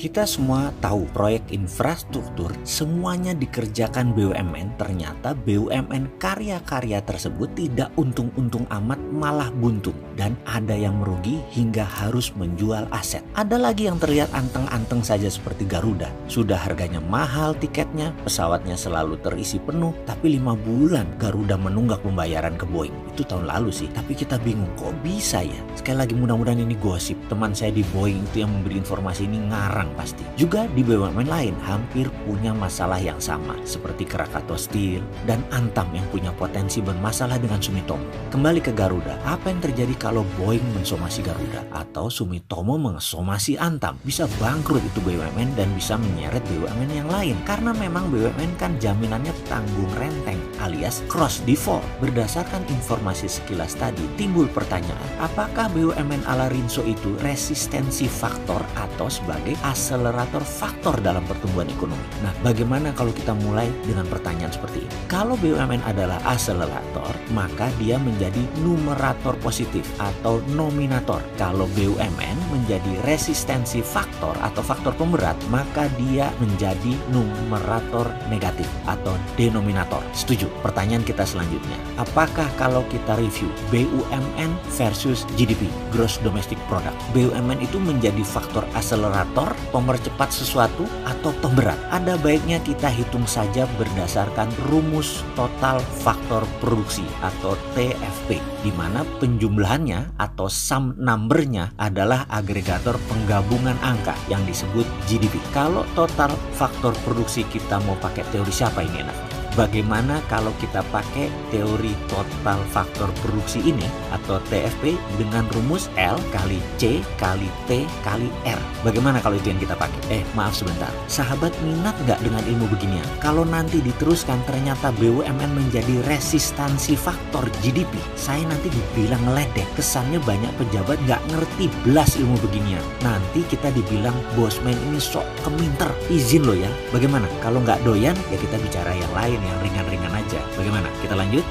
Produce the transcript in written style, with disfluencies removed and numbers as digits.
Kita semua tahu proyek infrastruktur semuanya dikerjakan BUMN, ternyata BUMN karya-karya tersebut tidak untung-untung amat, malah buntung. Dan ada yang merugi hingga harus menjual aset. Ada lagi yang terlihat anteng-anteng saja seperti Garuda. Sudah harganya mahal tiketnya, pesawatnya selalu terisi penuh, tapi 5 bulan Garuda menunggak pembayaran ke Boeing. Itu tahun lalu sih, tapi kita bingung kok bisa ya. Sekali lagi mudah-mudahan ini gosip. Teman saya di Boeing itu yang memberi informasi ini ngarang pasti. Juga di BUMN lain hampir punya masalah yang sama seperti Krakatau Steel dan Antam yang punya potensi bermasalah dengan Sumitomo. Kembali ke Garuda, apa yang terjadi kalau Boeing mensomasi Garuda atau Sumitomo mensomasi Antam? Bisa bangkrut itu BUMN dan bisa menyeret BUMN yang lain karena memang BUMN kan jaminannya tanggung renteng alias cross default. Berdasarkan informasi sekilas tadi timbul pertanyaan, apakah BUMN ala Rinso itu resistensi faktor atau sebagai akselerator faktor dalam pertumbuhan ekonomi? Nah, bagaimana kalau kita mulai dengan pertanyaan seperti ini? Kalau BUMN adalah akselerator, maka dia menjadi numerator positif atau nominator. Kalau BUMN menjadi resistensi faktor atau faktor pemberat, maka dia menjadi numerator negatif atau denominator. Setuju? Pertanyaan kita selanjutnya, apakah kalau kita review BUMN versus GDP, Gross Domestic Product, BUMN itu menjadi faktor akselerator, mempercepat sesuatu atau pemberat? Ada baiknya kita hitung saja berdasarkan rumus total faktor produksi atau TFP, di mana penjumlahannya atau sum number-nya adalah agregator penggabungan angka yang disebut GDP. Kalau total faktor produksi kita mau pakai teori siapa ini enak? Bagaimana kalau kita pakai teori total faktor produksi ini atau TFP dengan rumus L kali C kali T kali R? Bagaimana kalau itu yang kita pakai? Maaf sebentar. Sahabat minat nggak dengan ilmu beginian? Kalau nanti diteruskan ternyata BUMN menjadi resistansi faktor GDP, saya nanti dibilang ngeledek. Kesannya banyak pejabat nggak ngerti belas ilmu beginian. Nanti kita dibilang bosman ini sok keminter. Izin loh ya. Bagaimana? Kalau nggak doyan ya kita bicara yang lain yang ringan-ringan aja. Bagaimana? Kita lanjut?